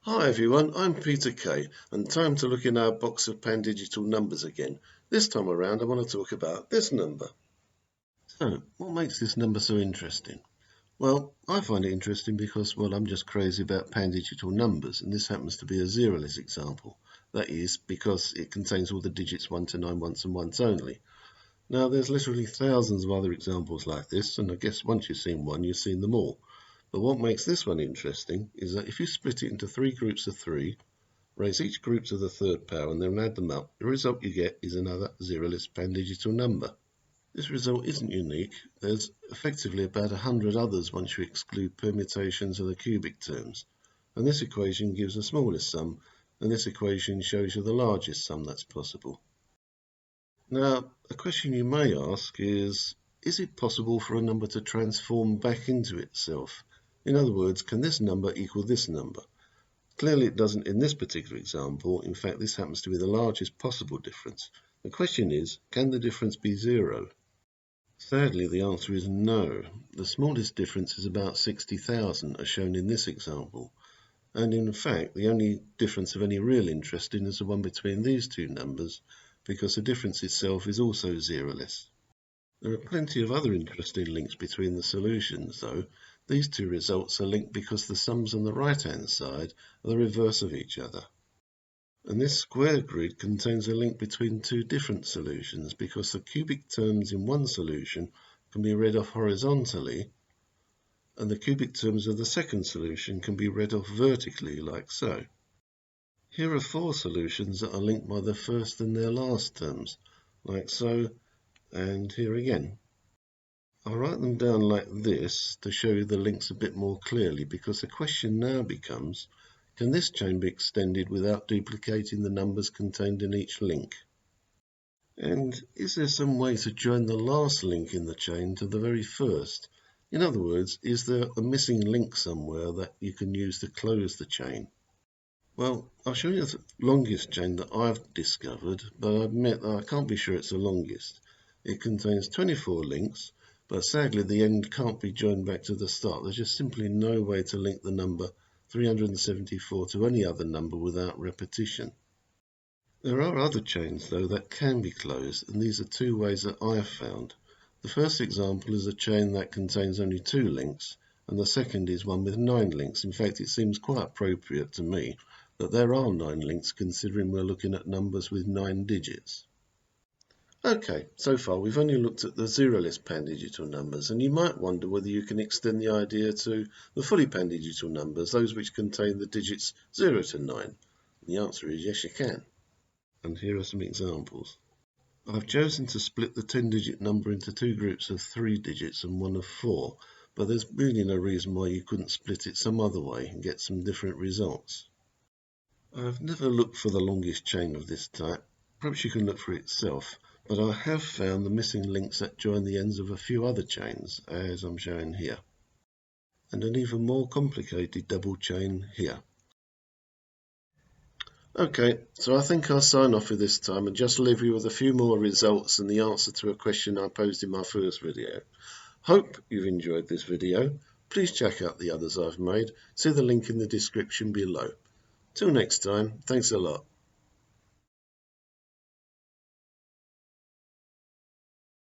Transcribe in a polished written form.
Hi everyone, I'm Peter Kay, and time to look in our box of Pandigital numbers again. This time around I want to talk about this number. So, what makes this number so interesting? Well, I find it interesting because, I'm just crazy about Pandigital numbers, and this happens to be a zeroless example. That is, because it contains all the digits 1 to 9 once and once only. Now, there's literally thousands of other examples like this, and I guess once you've seen one, you've seen them all. But what makes this one interesting is that if you split it into 3 groups of 3, raise each group to the third power and then add them up, the result you get is another zeroless Pandigital number. This result isn't unique. There's effectively about 100 others once you exclude permutations of the cubic terms. And this equation gives the smallest sum, and this equation shows you the largest sum that's possible. Now, a question you may ask is it possible for a number to transform back into itself? In other words, can this number equal this number? Clearly it doesn't in this particular example. In fact, this happens to be the largest possible difference. The question is, can the difference be 0? Sadly, the answer is no. The smallest difference is about 60,000, as shown in this example. And in fact, the only difference of any real interest is the one between these two numbers, because the difference itself is also zeroless. There are plenty of other interesting links between the solutions, though. These two results are linked because the sums on the right-hand side are the reverse of each other. And this square grid contains a link between two different solutions because the cubic terms in one solution can be read off horizontally, and the cubic terms of the second solution can be read off vertically, like so. Here are 4 solutions that are linked by the first and their last terms, like so, and here again. I'll write them down like this to show you the links a bit more clearly, because the question now becomes, can this chain be extended without duplicating the numbers contained in each link? And is there some way to join the last link in the chain to the very first? In other words, is there a missing link somewhere that you can use to close the chain? Well, I'll show you the longest chain that I've discovered, but I admit that I can't be sure it's the longest. It contains 24 links, but sadly the end can't be joined back to the start. There's just simply no way to link the number 374 to any other number without repetition. There are other chains though that can be closed, and these are 2 ways that I've found. The first example is a chain that contains only 2 links, and the second is one with 9 links. In fact, it seems quite appropriate to me that there are 9 links, considering we're looking at numbers with 9 digits. Okay, so far we've only looked at the zeroless Pandigital numbers, and you might wonder whether you can extend the idea to the fully Pandigital numbers, those which contain the digits 0 to 9. And the answer is yes, you can. And here are some examples. I've chosen to split the 10-digit number into 2 groups of 3 digits and 1 of 4, but there's really no reason why you couldn't split it some other way and get some different results. I've never looked for the longest chain of this type. Perhaps you can look for it yourself, but I have found the missing links that join the ends of a few other chains, as I'm showing here, and an even more complicated double chain here. Okay, so I think I'll sign off for this time and just leave you with a few more results and the answer to a question I posed in my first video. Hope you've enjoyed this video. Please check out the others I've made. See the link in the description below. Till next time, thanks a lot.